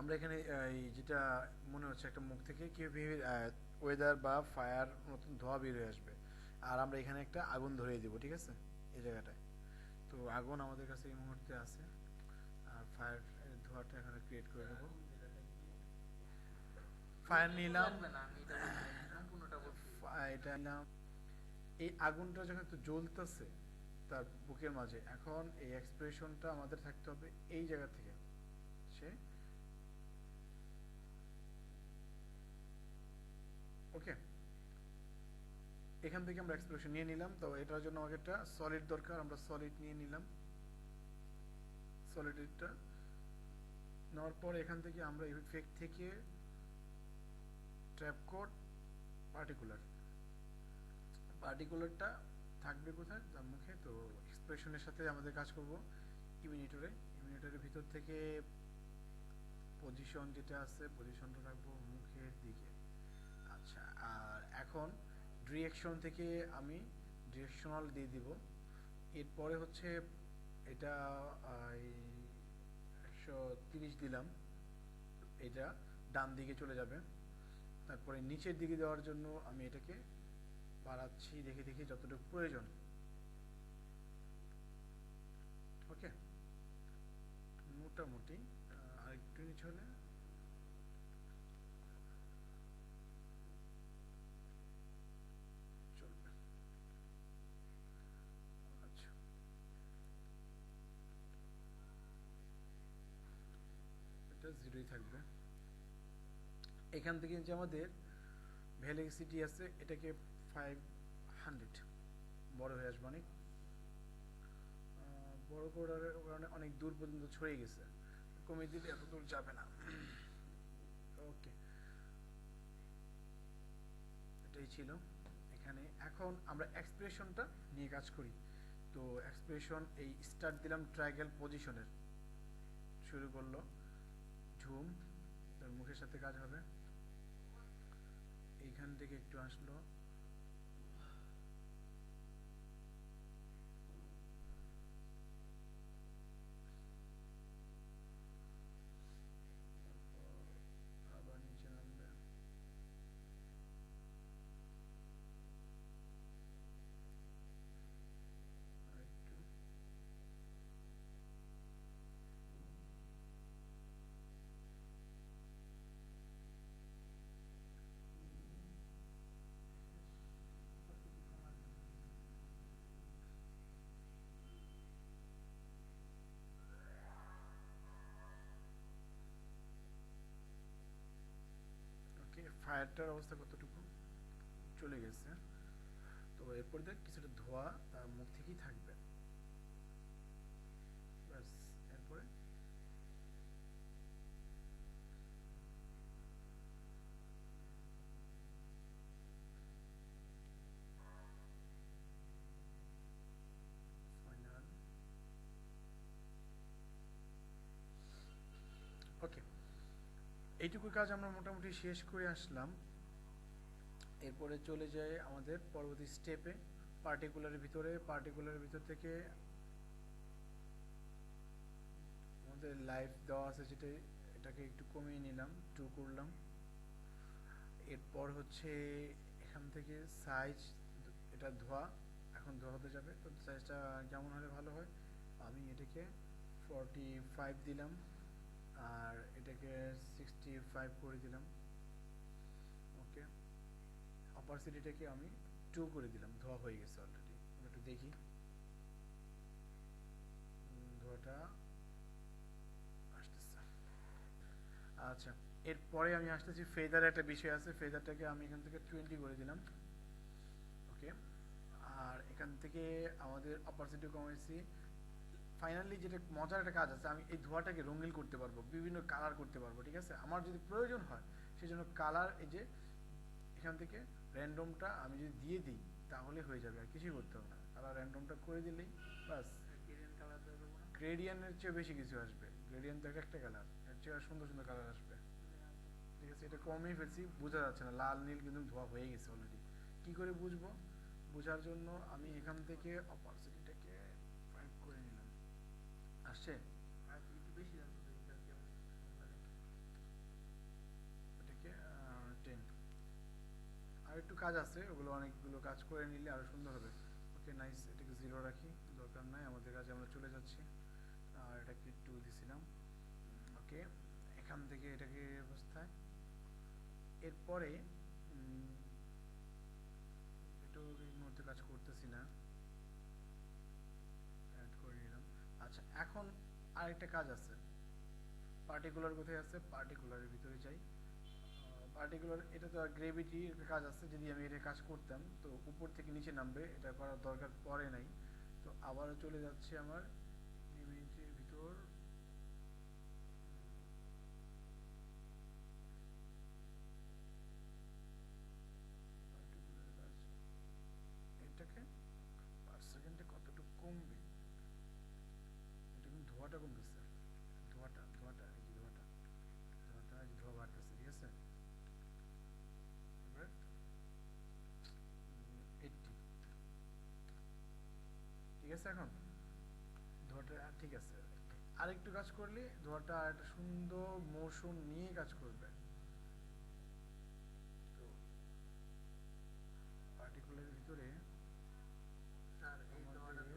আমরা এখানে এই যেটা মনে হচ্ছে একটা মুখ থেকে কি ওয়েদার বা ফায়ার মতন ধোঁয়া বের হয়ে আসবে, আর আমরা এখানে একটা আগুন ধরিয়ে দিব, ঠিক আছে, এই জায়গাটায়। তো আগুন আমাদের কাছে এই মুহূর্তে আছে, আর ফায়ার ধোঁয়াটা এখানে ক্রিয়েট করে দেবো। ফায়ার নিলাম, এটা নিলাম। এই আগুনটা যখন একটু জ্বলতেছে তার বুকের মাঝে, এখন এই এক্সপ্রেশনটা আমাদের থাকতে হবে এই জায়গা থেকে। সে ওকে, এখান থেকে আমরা এক্সপ্রেশন নিয়ে নিলাম। তো এটার জন্য আমাকে একটা সলিড দরকার, আমরা সলিড নিয়ে নিলাম। সলিডটা নেওয়ার পর এখান থেকে আমরা ইফেক্ট থেকে ট্র্যাপ কোড পার্টিকুলার, পার্টিকুলারটা থাকবে কোথায়, তার মুখে। তো এক্সপ্রেশনের সাথে আমাদের কাজ করব ইমিনেটরে। ইমিনেটরের ভিতর থেকে পজিশন যেটা আছে, পজিশনটা রাখবো মুখের দিকে। আচ্ছা, আর এখন ডিরেকশন থেকে আমি ডিরেকশনাল দিয়ে দিব। এরপরে হচ্ছে এটা 130 দিলাম, এটা ডান দিকে চলে যাবে। তারপরে নিচের দিকে দেওয়ার জন্য আমি এটাকে বাড়াচ্ছি দেখে দেখে যতটুকু প্রয়োজন। ওকে, মোটামুটি আরেকটু নিচে হলে চলবে। আচ্ছা, এটা জিরোই থাকবে। এখান থেকে যে আমাদের ভ্যালিডিটি আছে, এটাকে 500 বড় হয়ে আসবে অনেক। বড় করার কারণে অনেক দূর পর্যন্ত ছড়িয়ে গেছে, কমিয়ে দিলে এত দূর যাবে না। ওকে, এটাই ছিল এখানে। এখন আমরা এক্সপ্রেশনটা নিয়ে কাজ করি। তো এক্সপ্রেশন এই স্টার্ট দিলাম ট্রায়াঙ্গেল পজিশনের, শুরু করলো ঝুম, তার মুখের সাথে কাজ হবে। এইখান থেকে একটু আসলো, আবার নিচে নামবে। আরেকটু, ওকে। ফায়ারটার অবস্থা কতটুকু চলে গেছে। তো এরপর দেখ কিছুটা ধোয়া তার মুখ থেকেই থাকবে, ব্যাস। এরপরে ফাইনাল। ওকে, এইটুকু কাজ আমরা মোটামুটি শেষ করে আসলাম। এরপরে চলে যায় আমাদের পরবর্তী স্টেপে, পার্টিকুলারের ভিতরে। পার্টিকুলারের ভিতর থেকে আমাদের লাইভ দেওয়া আছে যেটা, এটাকে একটু কমিয়ে নিলাম, 2 করলাম। এরপর হচ্ছে এখান থেকে সাইজ, এটা ধোয়া, এখন ধোয়া হতে যাবে, তো সাইজটা কেমন হলে ভালো হয়। আমি এটাকে 45 দিলাম, আর এটাকে 65 করে দিলাম। ওকে, অপারসিটিটাকে আমি 2 করে দিলাম, ধোয়া হয়ে গেছে অলরেডি। একটু দেখি ধোয়াটা আসতেছে। আচ্ছা, এরপরে আমি আসতেছি ফেদার, একটা বিষয় আছে, ফেদারটাকে আমি এখান থেকে 20 করে দিলাম। ওকে, আর এখান থেকে আমাদের অপারসিটি কমাইছি। ফাইনালি যেটা মজার একটা কাজ আছে, আমি এই ধোঁয়াটাকে রঙিন করতে পারবো, বিভিন্ন কালার করতে পারবো, ঠিক আছে। আমার যদি প্রয়োজন হয় সেই জন্য কালার, এই যে এখান থেকে র্যান্ডমটা আমি যদি দিয়ে দিই তাহলে হয়ে যাবে, আর কিছুই করতে হবে না। কালার র্যান্ডমটা করে দিলেই বাস। গ্রেডিয়েন্টের চেয়ে বেশি কিছু আসবে, গ্রেডিয়েন্ট তো একটা কালার, এর চেয়ে আর সুন্দর সুন্দর কালার আসবে, ঠিক আছে। এটা কমই ফেলছি, বোঝা যাচ্ছে না, লাল নীল কিন্তু ধোয়া হয়ে গেছে অলরেডি। কি করে বুঝবো? বোঝার জন্য আমি এখান থেকে অপারসিটিটাকে 5 করে নিলাম, আসছে। আর একটু কাজ আছে, ওগুলো অনেকগুলো কাজ করে নিলে আরও সুন্দর হবে। ওকে নাইস, এটাকে 0 রাখি, দরকার নাই, আমাদের কাজে আমরা চলে যাচ্ছি। আর এটাকে 2 দিছিলাম। ওকে, এখান থেকে এটাকে অবস্থায়, এরপরে একটু এই মুহূর্তে কাজ করতেছি না, অ্যাড করে নিলাম। আচ্ছা, এখন আরেকটা কাজ আছে। পার্টিকুলার কোথায় আছে? পার্টিকুলারের ভিতরে যাই। পার্টিকুলার, এটা তো গ্রেভিটির কাজ আছে, যদি আমি এটা কাজ করতাম তো উপর থেকে নিচে নামবে, এটা করার দরকার পড়ে নাই। তো আবারও চলে যাচ্ছে আমার ইমেজের ভিতর, এটাকে পার সেকেন্ডে কতটুকু কমবে, এটা কিন্তু ধোঁয়াটা কমতেছে, ধোঁয়াটা ধোঁয়াটা এই যে ধোঁয়াটা ধোঁয়াটা এই যে ধোঁয়া বাড়তেছে, ঠিক আছে। এবার 80, ঠিক আছে। এখন ধোঁয়াটা ঠিক আছে, আরেকটু কাজ করলে ধোঁয়াটা একটা সুন্দর মোশন নিয়ে কাজ করবে। তো পার্টিকুলারের ভিতরে স্যার এই ধোঁয়াটা তো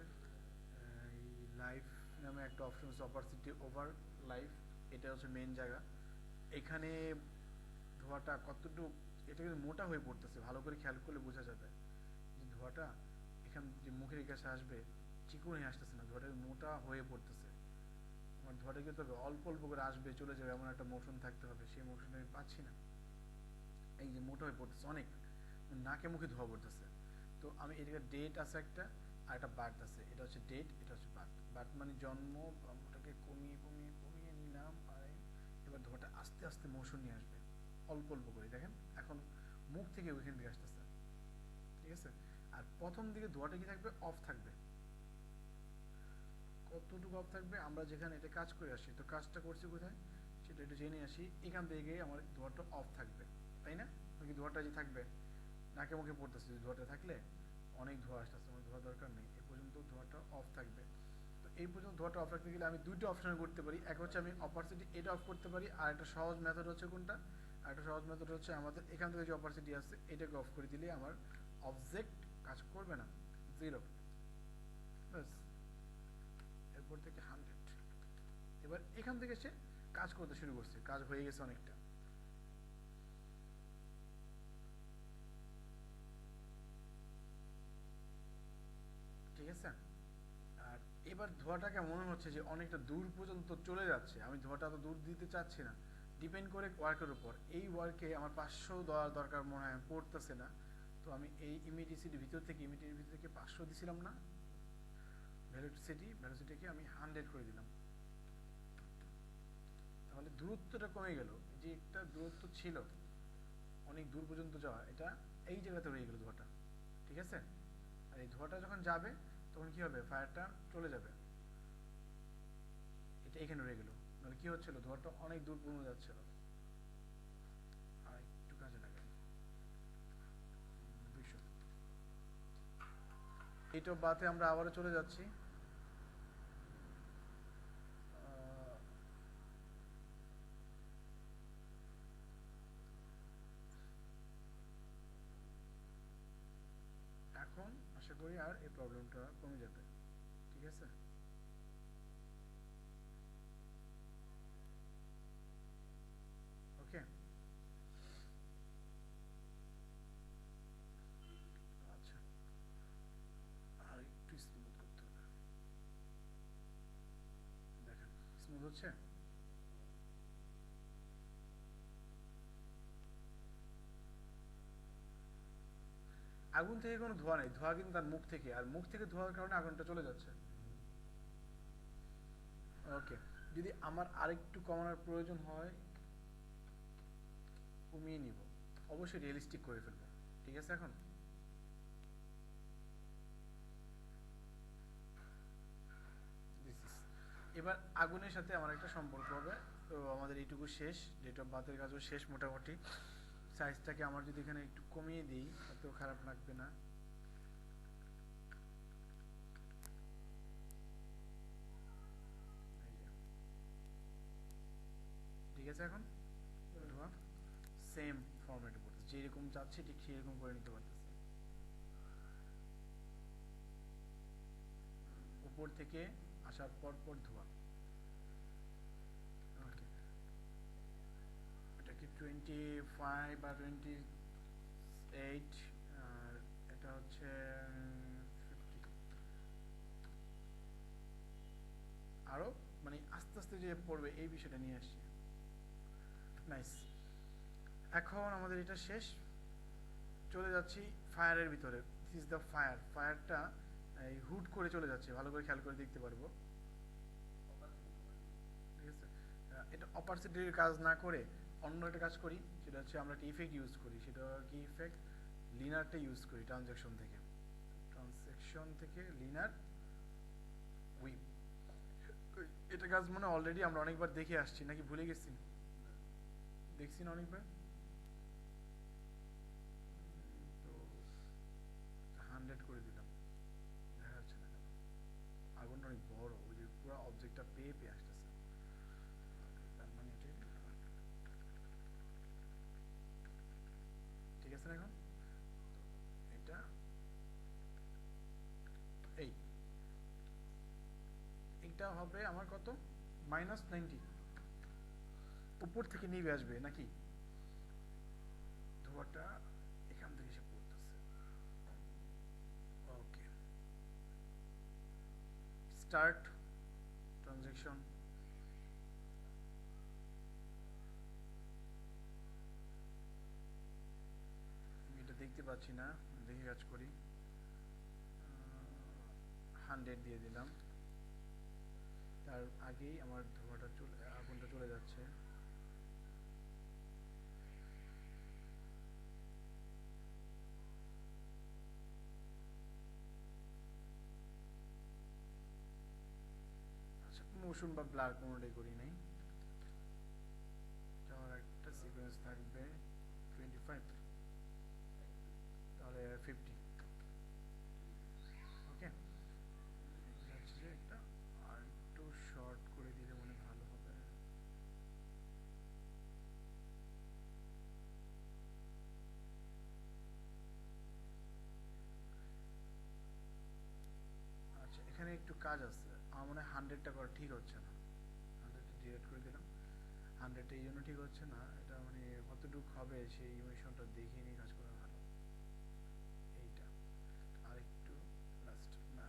এই লাইফ নামে একটা অপশন আছে, অপারসিটি ওভার লাইফ, এটা হচ্ছে মেন জায়গা। এখানে ধোঁয়াটা কতটুকু, এটা কিন্তু মোটা হয়ে পড়তেছে, ভালো করে খেয়াল করলে বোঝা যাবে যে ধোঁয়াটা এখান যে মুখের কাছে আসবে চিকন হয়ে আসতেছে না, ধোঁয়াটা মোটা হয়ে পড়তেছে। আমার ধোঁয়াটা কিন্তু অল্প অল্প করে আসবে চলে যাবে, এমন একটা মোশন থাকতে হবে, সেই মোশন আমি পাচ্ছি না। এই যে মোটা হয়ে পড়তেছে অনেক, নাকে মুখে ধোয়া পড়তেছে। তো আমি এদিকে ডেট আছে একটা, আর একটা বার্থ আছে, এটা হচ্ছে ডেট, এটা হচ্ছে বার্থ। বার্থ মানে জন্ম, ওটাকে কমিয়ে কমিয়ে কমিয়ে নিলাম। আর এবার ধোঁয়াটা আস্তে আস্তে মোশন নিয়ে আসবে, অল্প অল্প করে, দেখেন এখন মুখ থেকে ওইখান থেকে আসতেছে, ঠিক আছে। আর প্রথম দিকে ধোঁয়াটা কি থাকবে? অফ থাকবে। কতটুকু অফ থাকবে? আমরা যেখানে এটা কাজ করে আসি, তো কাজটা করছি কোথায় সেটা একটু জেনে আসি। এখান থেকে আমার ধোঁয়াটা অফ থাকবে, তাই না? নাকি ধোঁয়াটা যে থাকবে নাকে মুখে পড়তেছে, ধোঁয়াটা থাকলে অনেক ধোঁয়া আসতেছে, আমার ধোঁয়া দরকার নেই, এ পর্যন্ত ধোঁয়াটা অফ থাকবে। তো এই পর্যন্ত ধোঁয়াটা অফ রাখতে গেলে আমি দুইটা অপশন করতে পারি, এক হচ্ছে আমি অপারসিটি এটা অফ করতে পারি, আর একটা সহজ মেথড হচ্ছে কোনটা, আর একটা সহজ মেথড হচ্ছে আমাদের এখান থেকে যে অপারসিটি আছে এটাকে অফ করে দিলে আমার অবজেক্ট কাজ করবে না, 0, ব্যাস। এরপর থেকে 100, এবার এখান থেকে সে কাজ করতে শুরু করছে, কাজ হয়ে গেছে অনেকটা, ঠিক আছে। আর এবার ধোঁয়াটাকে মনে হচ্ছে যে অনেকটা দূর পর্যন্ত চলে যাচ্ছে, আমি ধোঁয়াটা তো দূর দিতে চাচ্ছি না, ডিপেন্ড করে ওয়ার্কের উপর। এই ওয়ার্কে আমার 500 দেওয়ার দরকার মনে হয় পড়তেছে না, তো আমি এই ইমিডিসিটির ভিতর থেকে 500 দিছিলাম না, ভ্যালোসিটিকে আমি 100 করে দিলাম, তাহলে দূরত্বটা কমে গেল। যে একটা দূরত্ব ছিল অনেক দূর পর্যন্ত যাওয়া, এটা এই জায়গাতে রয়ে গেল ধোঁয়াটা, ঠিক আছে। আর এই ধোঁয়াটা যখন যাবে তখন কি হবে? ফায়ারটা চলে যাবে, এটা এখানে রয়ে গেল, মানে কি হচ্ছিল, ধোঁয়াটা অনেক দূর পর্যন্ত যাচ্ছিল। আর একটু কাজে লাগে 200, এইটা বাতে আমরা আবারও চলে যাচ্ছি। এখন আশা করি আর এই প্রবলেমটা কমে যাবে, ঠিক আছে। ওকে, আচ্ছা, আর একটু স্মুথ করতে হবে, দেখেন স্মুথ হচ্ছে। আগুন থেকে কোনো ধোঁয়া নেই, ধোঁয়া কিন্তু তার মুখ থেকে, আর মুখ থেকে ধোঁয়ার কারণে আগুনটা চলে যাচ্ছে। ওকে, যদি আমার আরেকটু কমানোর প্রয়োজন হয় কমিয়ে নিব, অবশ্যই রিয়েলিস্টিক করে ফেলবো, ঠিক আছে। এখন এবার আগুনের সাথে আমার একটা সম্পর্ক হবে। তো আমাদের এইটুকু শেষ, ডেট অফ বার্থের কাজও শেষ মোটামুটি। সাইজটাকে আমার যদি এখানে একটু কমিয়ে দিই তাতেও খারাপ লাগবে না। এই যে, ঠিক আছে। এখন ধোয়া সেম ফরম্যাটে পড়তেছে, যেরকম চাচ্ছি ঠিক সেরকম করে নিতে পারতেছি। উপর থেকে আসার পর পর ধোয়া। ওকে, এটা কি 25 বা 28, আর এটা হচ্ছে 50। আরো মানে আস্তে আস্তে যে পড়বে এই বিষয়টা নিয়ে আসছি। নাইস। এখন আমাদের এটা শেষ, চলে যাচ্ছি ফায়ারের ভিতরে। This is the fire. ফায়ারটা এই হুড করে চলে যাচ্ছে, ভালো করে খেয়াল করে দেখতে পারবো। ঠিক আছে, এটা অপারসিটির কাজ না করে অন্য একটা কাজ করি, সেটা হচ্ছে আমরা একটা ইফেক্ট ইউজ করি। সেটা কি ইফেক্ট? লিনারটা ইউজ করি ট্রানজ্যাকশন থেকে। ট্রানজ্যাকশন থেকে লিনার উইপ। এটা কাজ মানে অলরেডি আমরা অনেকবার দেখে আসছি, নাকি ভুলে গেছি? দেখছি না অনেকবার। তো 100 করে দিলাম, দেখা যাচ্ছে না কেন? আগুনটা অনেক বড়, ওই যে পুরো অবজেক্টটা পেয়ে পেয়ে আসতেছে। তার মানে এটাই ঠিক আছে না এখন? তো এটা এই এইটা হবে আমার কত? -90। উপর থেকে নিবে আসবে নাকি? ধোঁয়াটা এখান থেকে এসে পড়তেছে। ওকে, স্টার্ট ট্রানজ্যাকশন। আমি এটা দেখতে পাচ্ছি না, দেখে কাজ করি। 100 দিয়ে দিলাম, তার আগেই আমার ধোঁয়াটা আগুনটা চলে যাচ্ছে। আচ্ছা, মোশন বা ব্লার কোনোটাই করি নাই। আমার একটা সিকোয়েন্স থাকবে 25, তাহলে 50। ওকে, যাচ্ছে যে একটা আর একটু শর্ট করে দিলে মনে ভালো হবে। আচ্ছা, এখানে একটু কাজ আছে, আমার মনে হয় 100টা করা ঠিক হচ্ছে না। 100টা ডিলিট করে দিলাম। 100টা এই জন্য ঠিক হচ্ছে না, এটা মানে কতটুকু হবে সেই ইমোশনটা দেখে নিয়ে কাজ করা ভালো। এইটা আর একটু লাস্ট না,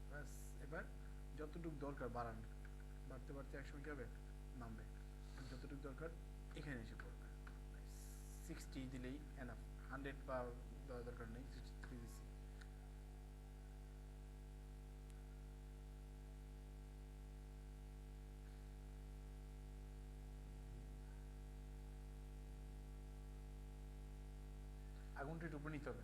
ব্যাস। এবার যতটুকু দরকার বাড়ান, বাড়তে বাড়তে একসময় কী হবে? নামবে। যতটুকু দরকার এখানে এসে পড়বে। 60 দিলেই এনাফ। 100 বা দেওয়ার দরকার নেই, 63 দিচ্ছি। আগুনটা একটু উপরে নিতে হবে।